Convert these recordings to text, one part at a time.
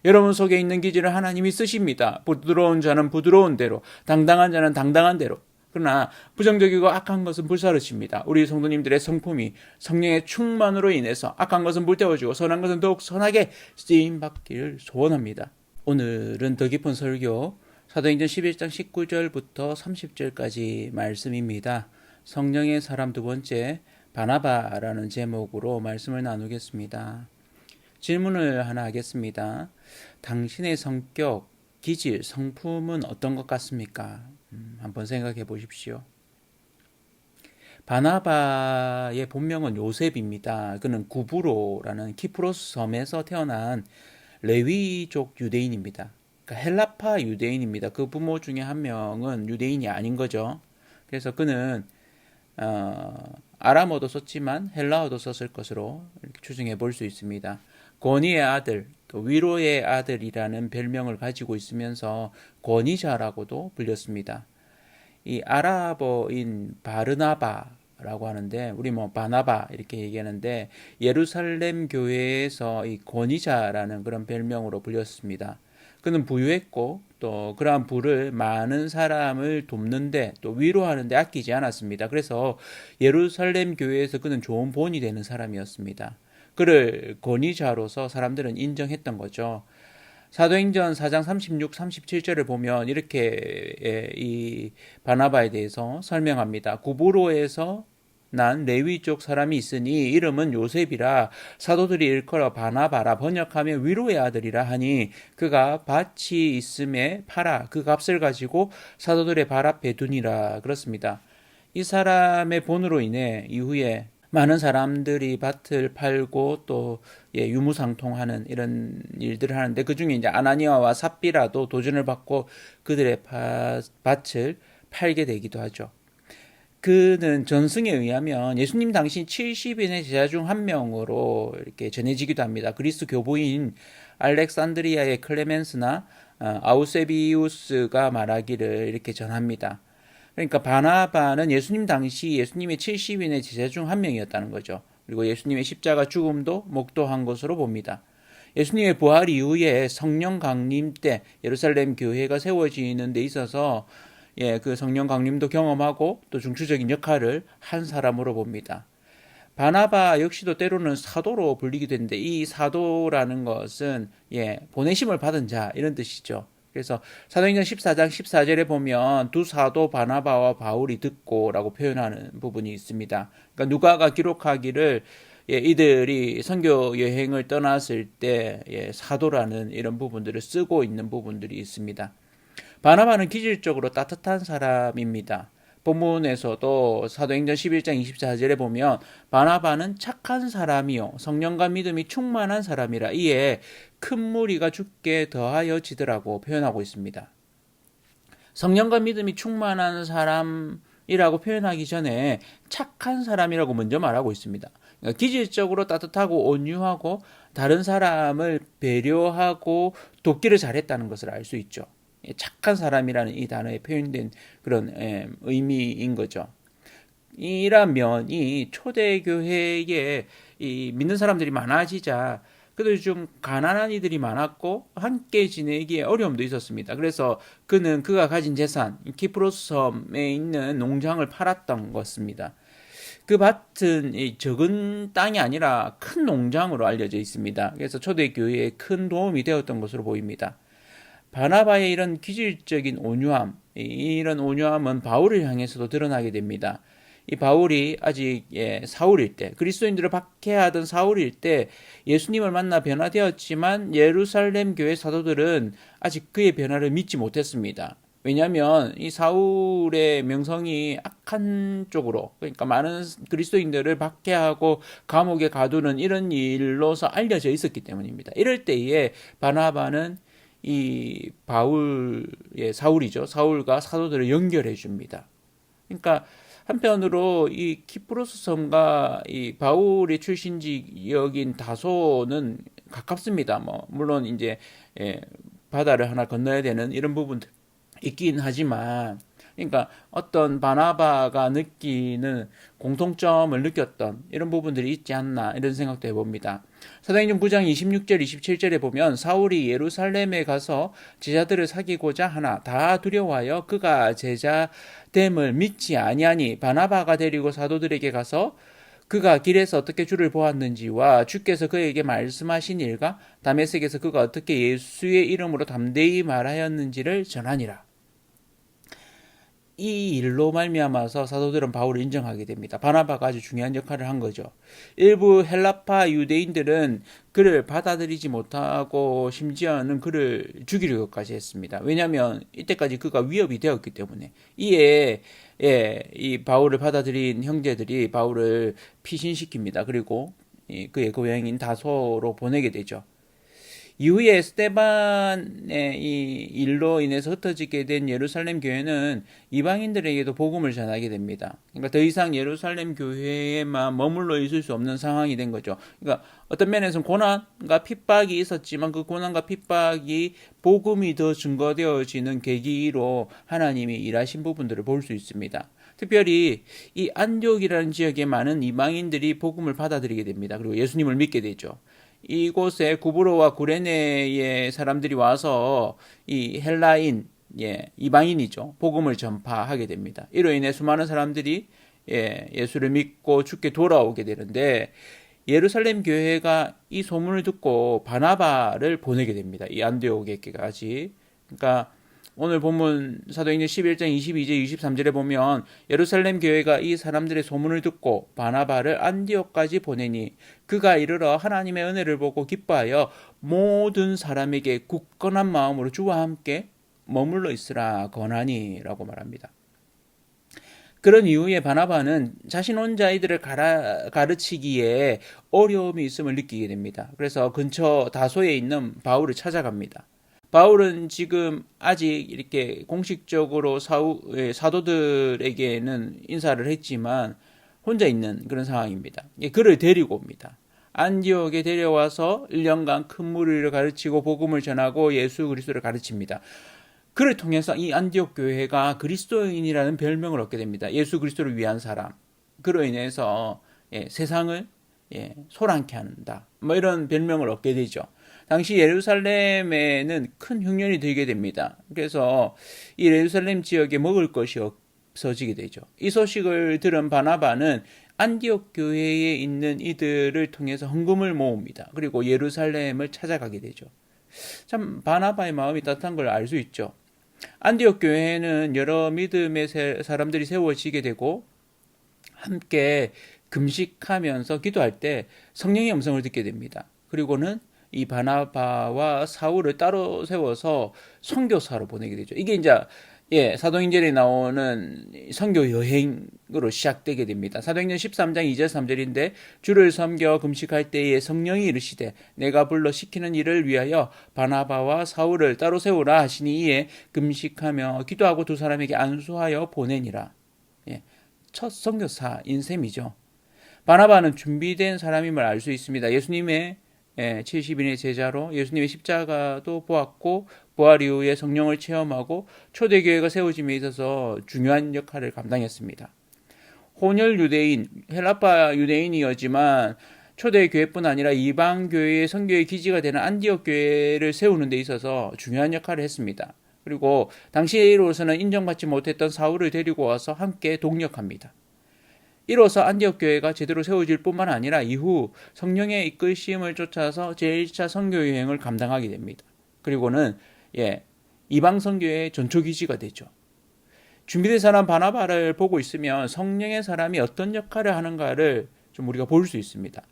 여러분 속에 있는 기질을 하나님이 쓰십니다. 부드러운 자는 부드러운 대로, 당당한 자는 당당한 대로. 그러나 부정적이고 악한 것은 불사르십니다. 우리 성도님들의 성품이 성령의 충만으로 인해서 악한 것은 불태워지고 선한 것은 더욱 선하게 쓰임받기를 소원합니다. 오늘은 더 깊은 설교 사도행전 11장 19절부터 30절까지 말씀입니다. 성령의 사람 두 번째 바나바라는 제목으로 말씀을 나누겠습니다. 질문을 하나 하겠습니다. 당신의 성격, 기질, 성품은 어떤 것 같습니까? 한번 생각해 보십시오. 바나바의 본명은 요셉입니다. 그는 구브로라는 키프로스 섬에서 태어난 레위족 유대인입니다. 그러니까 헬라파 유대인입니다. 그 부모 중에 한 명은 유대인이 아닌 거죠. 그래서 그는 아람어도 썼지만 헬라어도 썼을 것으로 이렇게 추정해 볼 수 있습니다. 권위의 아들, 또 위로의 아들이라는 별명을 가지고 있으면서 권위자라고도 불렸습니다. 이 아랍어인 바르나바라고 하는데 우리 바나바 이렇게 얘기하는데 예루살렘 교회에서 이 권위자라는 그런 별명으로 불렸습니다. 그는 부유했고 또 그러한 부를 많은 사람을 돕는데 또 위로하는데 아끼지 않았습니다. 그래서 예루살렘 교회에서 그는 좋은 본이 되는 사람이었습니다. 그를 권위자로서 사람들은 인정했던 거죠. 사도행전 4장 36, 37절을 보면 이렇게 이 바나바에 대해서 설명합니다. 구브로에서 난 레위족 사람이 있으니 이름은 요셉이라 사도들이 일컬어 바나바라 번역하며 위로의 아들이라 하니 그가 밭이 있음에 팔아 그 값을 가지고 사도들의 발 앞에 두니라 그렇습니다. 이 사람의 본으로 인해 이후에 많은 사람들이 밭을 팔고 또 유무상통하는 이런 일들을 하는데 그 중에 이제 아나니아와 삽비라도 도전을 받고 그들의 밭을 팔게 되기도 하죠. 그는 전승에 의하면 예수님 당시 70인의 제자 중 한 명으로 이렇게 전해지기도 합니다. 그리스 교부인 알렉산드리아의 클레멘스나 아우세비우스가 말하기를 이렇게 전합니다. 그러니까 바나바는 예수님 당시 예수님의 70인의 제자 중 한 명이었다는 거죠. 그리고 예수님의 십자가 죽음도 목도한 것으로 봅니다. 예수님의 부활 이후에 성령 강림 때 예루살렘 교회가 세워지는 데 있어서 그 성령 강림도 경험하고 또 중추적인 역할을 한 사람으로 봅니다. 바나바 역시도 때로는 사도로 불리기도 했는데 이 사도라는 것은 보내심을 받은 자 이런 뜻이죠. 그래서 사도행전 14장 14절에 보면 두 사도 바나바와 바울이 듣고라고 표현하는 부분이 있습니다. 그러니까 누가가 기록하기를 이들이 선교 여행을 떠났을 때 사도라는 이런 부분들을 쓰고 있는 부분들이 있습니다. 바나바는 기질적으로 따뜻한 사람입니다. 본문에서도 사도행전 11장 24절에 보면 바나바는 착한 사람이요 성령과 믿음이 충만한 사람이라 이에 큰 무리가 죽게 더하여지더라고 표현하고 있습니다. 성령과 믿음이 충만한 사람이라고 표현하기 전에 착한 사람이라고 먼저 말하고 있습니다. 그러니까 기질적으로 따뜻하고 온유하고 다른 사람을 배려하고 돕기를 잘했다는 것을 알 수 있죠. 착한 사람이라는 이 단어에 표현된 그런 의미인 거죠. 이런 면이 초대교회에 이 믿는 사람들이 많아지자 그래도 좀 가난한 이들이 많았고 함께 지내기에 어려움도 있었습니다. 그래서 그는 그가 가진 재산 키프로스 섬에 있는 농장을 팔았던 것입니다. 그 밭은 적은 땅이 아니라 큰 농장으로 알려져 있습니다. 그래서 초대교회에 큰 도움이 되었던 것으로 보입니다. 바나바의 이런 기질적인 온유함, 이런 온유함은 바울을 향해서도 드러나게 됩니다. 이 바울이 아직 사울일 때, 그리스도인들을 박해하던 사울일 때 예수님을 만나 변화되었지만 예루살렘 교회 사도들은 아직 그의 변화를 믿지 못했습니다. 왜냐하면 이 사울의 명성이 악한 쪽으로, 그러니까 많은 그리스도인들을 박해하고 감옥에 가두는 이런 일로서 알려져 있었기 때문입니다. 이럴 때에 바나바는 이 사울이죠. 사울과 사도들을 연결해 줍니다. 그러니까 한편으로 이 키프로스 섬과 이 바울의 출신지역인 다소는 가깝습니다. 물론 이제 바다를 하나 건너야 되는 이런 부분들 있긴 하지만 그러니까 어떤 바나바가 느끼는 공통점을 느꼈던 이런 부분들이 있지 않나 이런 생각도 해봅니다. 사도행전 9장 26절 27절에 보면 사울이 예루살렘에 가서 제자들을 사귀고자 하나 다 두려워하여 그가 제자됨을 믿지 아니하니 바나바가 데리고 사도들에게 가서 그가 길에서 어떻게 주를 보았는지와 주께서 그에게 말씀하신 일과 다메섹에서 그가 어떻게 예수의 이름으로 담대히 말하였는지를 전하니라. 이 일로 말미암아서 사도들은 바울을 인정하게 됩니다. 바나바가 아주 중요한 역할을 한 거죠. 일부 헬라파 유대인들은 그를 받아들이지 못하고 심지어는 그를 죽이려고까지 했습니다. 왜냐하면 이때까지 그가 위협이 되었기 때문에. 이에 이 바울을 받아들인 형제들이 바울을 피신시킵니다. 그리고 그의 고향인 다소로 보내게 되죠. 이후에 스데반의 이 일로 인해서 흩어지게 된 예루살렘 교회는 이방인들에게도 복음을 전하게 됩니다. 그러니까 더 이상 예루살렘 교회에만 머물러 있을 수 없는 상황이 된 거죠. 그러니까 어떤 면에서는 고난과 핍박이 있었지만 그 고난과 핍박이 복음이 더 증거되어지는 계기로 하나님이 일하신 부분들을 볼 수 있습니다. 특별히 이 안디옥이라는 지역에 많은 이방인들이 복음을 받아들이게 됩니다. 그리고 예수님을 믿게 되죠. 이곳에 구브로와 구레네의 사람들이 와서 이 헬라인, 이방인이죠. 복음을 전파하게 됩니다. 이로 인해 수많은 사람들이 예수를 믿고 주께 돌아오게 되는데 예루살렘 교회가 이 소문을 듣고 바나바를 보내게 됩니다. 이 안디옥에까지. 그러니까 오늘 본문 사도행전 11장 22절 23절에 보면 예루살렘 교회가 이 사람들의 소문을 듣고 바나바를 안디옥까지 보내니 그가 이르러 하나님의 은혜를 보고 기뻐하여 모든 사람에게 굳건한 마음으로 주와 함께 머물러 있으라 권하니라고 말합니다. 그런 이후에 바나바는 자신 혼자 이들을 가르치기에 어려움이 있음을 느끼게 됩니다. 그래서 근처 다소에 있는 바울을 찾아갑니다. 바울은 지금 아직 이렇게 공식적으로 사도들에게는 인사를 했지만 혼자 있는 그런 상황입니다. 그를 데리고 옵니다. 안디옥에 데려와서 1년간 큰 무리를 가르치고 복음을 전하고 예수 그리스도를 가르칩니다. 그를 통해서 이 안디옥 교회가 그리스도인이라는 별명을 얻게 됩니다. 예수 그리스도를 위한 사람. 그로 인해서 세상을 소란케 한다. 이런 별명을 얻게 되죠. 당시 예루살렘에는 큰 흉년이 들게 됩니다. 그래서 이 예루살렘 지역에 먹을 것이 없어지게 되죠. 이 소식을 들은 바나바는 안디옥 교회에 있는 이들을 통해서 헌금을 모읍니다. 그리고 예루살렘을 찾아가게 되죠. 참 바나바의 마음이 따뜻한 걸 알 수 있죠. 안디옥 교회에는 여러 믿음의 사람들이 세워지게 되고 함께 금식하면서 기도할 때 성령의 음성을 듣게 됩니다. 그리고는 이 바나바와 사울을 따로 세워서 선교사로 보내게 되죠. 이게 이제 사도행전에 나오는 선교 여행으로 시작되게 됩니다. 사도행전 13장 2절 3절인데 주를 섬겨 금식할 때에 성령이 이르시되 내가 불러 시키는 일을 위하여 바나바와 사울을 따로 세우라 하시니 이에 금식하며 기도하고 두 사람에게 안수하여 보내니라. 첫 선교사인 셈이죠. 바나바는 준비된 사람임을 알 수 있습니다. 예수님의 70인의 제자로 예수님의 십자가도 보았고 부활 이후에 성령을 체험하고 초대교회가 세워짐에 있어서 중요한 역할을 감당했습니다. 혼혈 유대인, 헬라파 유대인이었지만 초대교회뿐 아니라 이방교회의 선교의 기지가 되는 안디옥 교회를 세우는 데 있어서 중요한 역할을 했습니다. 그리고 당시로서는 인정받지 못했던 사울을 데리고 와서 함께 동력합니다. 이로써 안디옥 교회가 제대로 세워질 뿐만 아니라 이후 성령의 이끌심을 쫓아서 제1차 선교 여행을 감당하게 됩니다. 그리고는 이방 선교의 전초 기지가 되죠. 준비된 사람 바나바를 보고 있으면 성령의 사람이 어떤 역할을 하는가를 좀 우리가 볼 수 있습니다.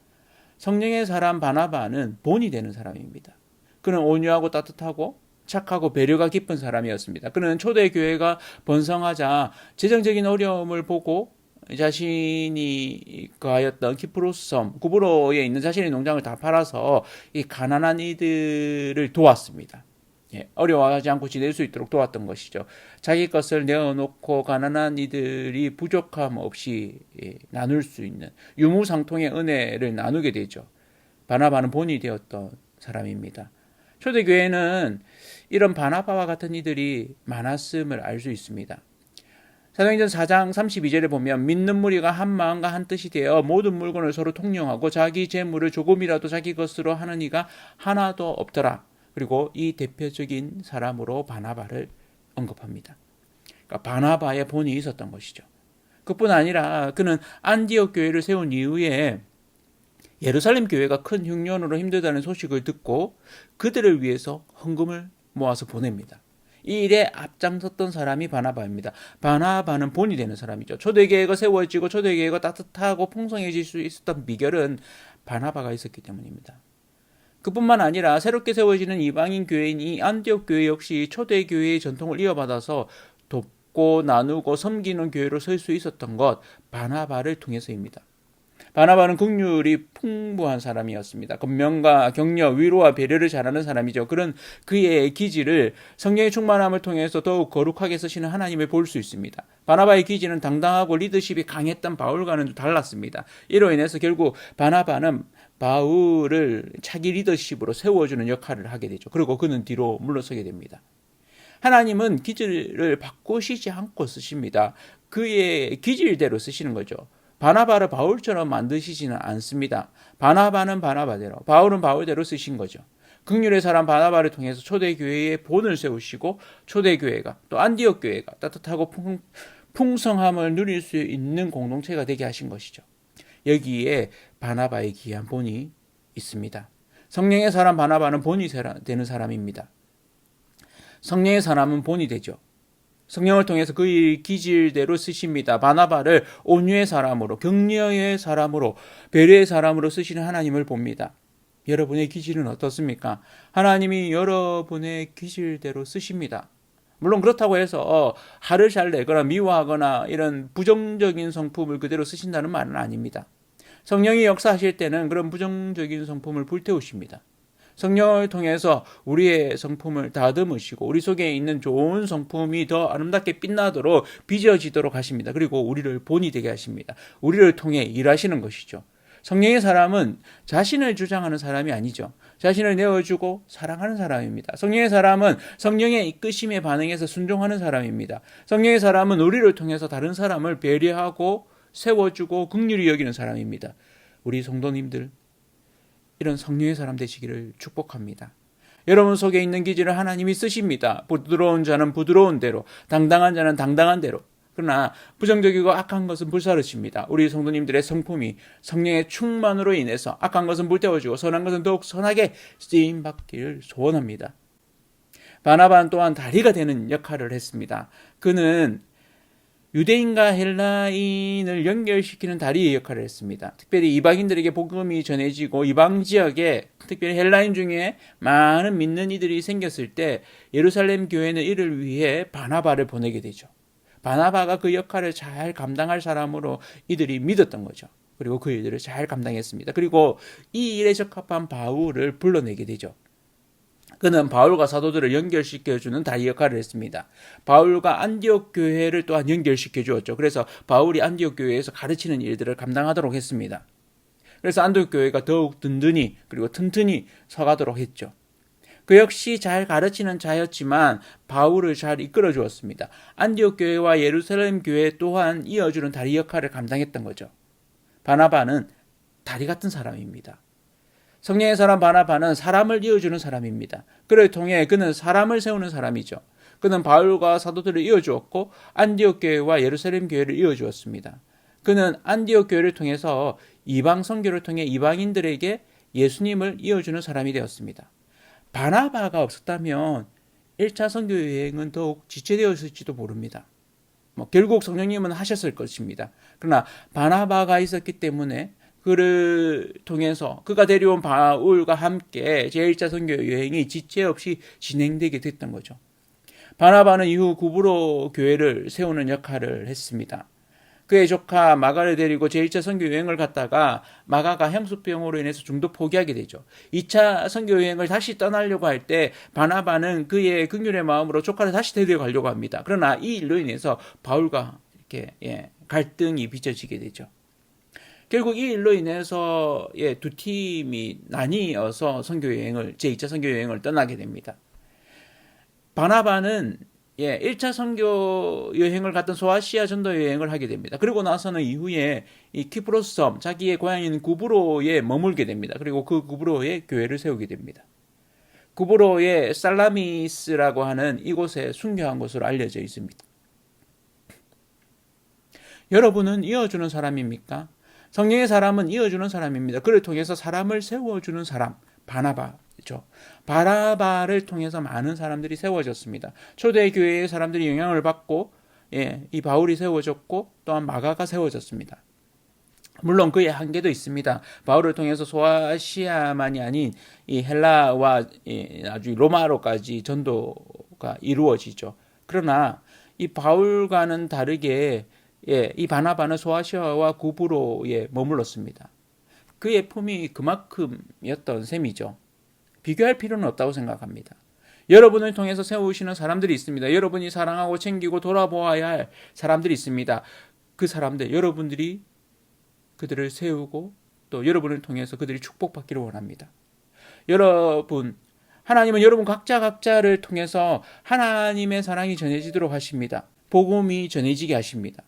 성령의 사람 바나바는 본이 되는 사람입니다. 그는 온유하고 따뜻하고 착하고 배려가 깊은 사람이었습니다. 그는 초대교회가 번성하자 재정적인 어려움을 보고 자신이 거하였던 키프로스 섬, 구브로에 있는 자신의 농장을 다 팔아서 이 가난한 이들을 도왔습니다. 어려워하지 않고 지낼 수 있도록 도왔던 것이죠. 자기 것을 내어놓고 가난한 이들이 부족함 없이 나눌 수 있는 유무상통의 은혜를 나누게 되죠. 바나바는 본이 되었던 사람입니다. 초대교회는 이런 바나바와 같은 이들이 많았음을 알 수 있습니다. 사도행전 4장 32절에 보면 믿는 무리가 한 마음과 한 뜻이 되어 모든 물건을 서로 통용하고 자기 재물을 조금이라도 자기 것으로 하는 이가 하나도 없더라. 그리고 이 대표적인 사람으로 바나바를 언급합니다. 그러니까 바나바의 본이 있었던 것이죠. 그뿐 아니라 그는 안디옥 교회를 세운 이후에 예루살렘 교회가 큰 흉년으로 힘들다는 소식을 듣고 그들을 위해서 헌금을 모아서 보냅니다. 이 일에 앞장섰던 사람이 바나바입니다. 바나바는 본이 되는 사람이죠. 초대교회가 세워지고 초대교회가 따뜻하고 풍성해질 수 있었던 비결은 바나바가 있었기 때문입니다. 그뿐만 아니라 새롭게 세워지는 이방인 교회인 이 안디옥 교회 역시 초대교회의 전통을 이어받아서 돕고 나누고 섬기는 교회로 설 수 있었던 것 바나바를 통해서입니다. 바나바는 긍휼이 풍부한 사람이었습니다. 권면과 격려, 위로와 배려를 잘하는 사람이죠. 그런 그의 기질을 성령의 충만함을 통해서 더욱 거룩하게 쓰시는 하나님을 볼 수 있습니다. 바나바의 기질은 당당하고 리더십이 강했던 바울과는 달랐습니다. 이로 인해서 결국 바나바는 바울을 차기 리더십으로 세워주는 역할을 하게 되죠. 그리고 그는 뒤로 물러서게 됩니다. 하나님은 기질을 바꾸시지 않고 쓰십니다. 그의 기질대로 쓰시는 거죠. 바나바를 바울처럼 만드시지는 않습니다. 바나바는 바나바대로, 바울은 바울대로 쓰신 거죠. 긍휼의 사람 바나바를 통해서 초대교회의 본을 세우시고 초대교회가 또 안디옥 교회가 따뜻하고 풍성함을 누릴 수 있는 공동체가 되게 하신 것이죠. 여기에 바나바의 귀한 본이 있습니다. 성령의 사람 바나바는 본이 되는 사람입니다. 성령의 사람은 본이 되죠. 성령을 통해서 그의 기질대로 쓰십니다. 바나바를 온유의 사람으로, 격려의 사람으로, 배려의 사람으로 쓰시는 하나님을 봅니다. 여러분의 기질은 어떻습니까? 하나님이 여러분의 기질대로 쓰십니다. 물론 그렇다고 해서 화를 잘 내거나 미워하거나 이런 부정적인 성품을 그대로 쓰신다는 말은 아닙니다. 성령이 역사하실 때는 그런 부정적인 성품을 불태우십니다. 성령을 통해서 우리의 성품을 다듬으시고 우리 속에 있는 좋은 성품이 더 아름답게 빛나도록 빚어지도록 하십니다. 그리고 우리를 본이 되게 하십니다. 우리를 통해 일하시는 것이죠. 성령의 사람은 자신을 주장하는 사람이 아니죠. 자신을 내어주고 사랑하는 사람입니다. 성령의 사람은 성령의 이끄심에 반응해서 순종하는 사람입니다. 성령의 사람은 우리를 통해서 다른 사람을 배려하고 세워주고 긍휼히 여기는 사람입니다. 우리 성도님들 이런 성령의 사람 되시기를 축복합니다. 여러분 속에 있는 기질을 하나님이 쓰십니다. 부드러운 자는 부드러운 대로, 당당한 자는 당당한 대로. 그러나 부정적이고 악한 것은 불사르십니다. 우리 성도님들의 성품이 성령의 충만으로 인해서 악한 것은 불태워지고 선한 것은 더욱 선하게 쓰임받기를 소원합니다. 바나바는 또한 다리가 되는 역할을 했습니다. 그는 유대인과 헬라인을 연결시키는 다리의 역할을 했습니다. 특별히 이방인들에게 복음이 전해지고 이방 지역에 특별히 헬라인 중에 많은 믿는 이들이 생겼을 때 예루살렘 교회는 이를 위해 바나바를 보내게 되죠. 바나바가 그 역할을 잘 감당할 사람으로 이들이 믿었던 거죠. 그리고 그 일들을 잘 감당했습니다. 그리고 이 일에 적합한 바울을 불러내게 되죠. 그는 바울과 사도들을 연결시켜주는 다리 역할을 했습니다. 바울과 안디옥 교회를 또한 연결시켜 주었죠. 그래서 바울이 안디옥 교회에서 가르치는 일들을 감당하도록 했습니다. 그래서 안디옥 교회가 더욱 든든히 그리고 튼튼히 서가도록 했죠. 그 역시 잘 가르치는 자였지만 바울을 잘 이끌어 주었습니다. 안디옥 교회와 예루살렘 교회 또한 이어주는 다리 역할을 감당했던 거죠. 바나바는 다리 같은 사람입니다. 성령의 사람 바나바는 사람을 이어주는 사람입니다. 그를 통해 그는 사람을 세우는 사람이죠. 그는 바울과 사도들을 이어주었고 안디옥 교회와 예루살렘 교회를 이어주었습니다. 그는 안디옥 교회를 통해서 이방 선교를 통해 이방인들에게 예수님을 이어주는 사람이 되었습니다. 바나바가 없었다면 1차 선교 여행은 더욱 지체되었을지도 모릅니다. 결국 성령님은 하셨을 것입니다. 그러나 바나바가 있었기 때문에 그를 통해서 그가 데려온 바울과 함께 제1차 선교 여행이 지체 없이 진행되게 됐던 거죠. 바나바는 이후 구브로 교회를 세우는 역할을 했습니다. 그의 조카 마가를 데리고 제1차 선교 여행을 갔다가 마가가 향수병으로 인해서 중도 포기하게 되죠. 2차 선교 여행을 다시 떠나려고 할 때 바나바는 그의 긍휼의 마음으로 조카를 다시 데려가려고 합니다. 그러나 이 일로 인해서 바울과 이렇게 갈등이 빚어지게 되죠. 결국 이 일로 인해서 두 팀이 나뉘어서 제2차 선교 여행을 떠나게 됩니다. 바나바는 1차 선교 여행을 갔던 소아시아 전도 여행을 하게 됩니다. 그리고 나서는 이후에 이 키프로스 섬, 자기의 고향인 구브로에 머물게 됩니다. 그리고 그 구브로에 교회를 세우게 됩니다. 구브로의 살라미스라고 하는 이곳에 순교한 것으로 알려져 있습니다. 여러분은 이어주는 사람입니까? 성령의 사람은 이어주는 사람입니다. 그를 통해서 사람을 세워주는 사람, 바나바죠. 바나바를 통해서 많은 사람들이 세워졌습니다. 초대교회의 사람들이 영향을 받고 이 바울이 세워졌고 또한 마가가 세워졌습니다. 물론 그의 한계도 있습니다. 바울을 통해서 소아시아만이 아닌 이 헬라와 아주 로마로까지 전도가 이루어지죠. 그러나 이 바울과는 다르게 이 바나바는 소아시아와 구브로에 머물렀습니다. 그의 품이 그만큼이었던 셈이죠. 비교할 필요는 없다고 생각합니다. 여러분을 통해서 세우시는 사람들이 있습니다. 여러분이 사랑하고 챙기고 돌아보아야 할 사람들이 있습니다. 그 사람들, 여러분들이 그들을 세우고 또 여러분을 통해서 그들이 축복받기를 원합니다. 여러분, 하나님은 여러분 각자를 통해서 하나님의 사랑이 전해지도록 하십니다. 복음이 전해지게 하십니다.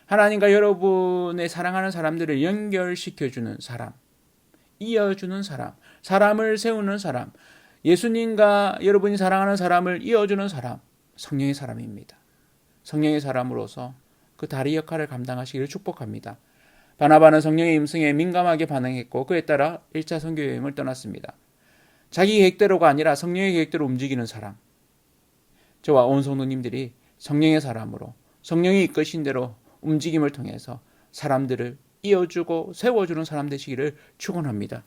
하나님과 여러분의 사랑하는 사람들을 연결시켜주는 사람, 이어주는 사람, 사람을 세우는 사람, 예수님과 여러분이 사랑하는 사람을 이어주는 사람, 성령의 사람입니다. 성령의 사람으로서 그 다리 역할을 감당하시기를 축복합니다. 바나바는 성령의 임승에 민감하게 반응했고 그에 따라 1차 선교 여행을 떠났습니다. 자기 계획대로가 아니라 성령의 계획대로 움직이는 사람, 저와 온 성도님들이 성령의 사람으로 성령이 이끄신 대로 움직임을 통해서 사람들을 이어주고 세워주는 사람 되시기를 축원합니다.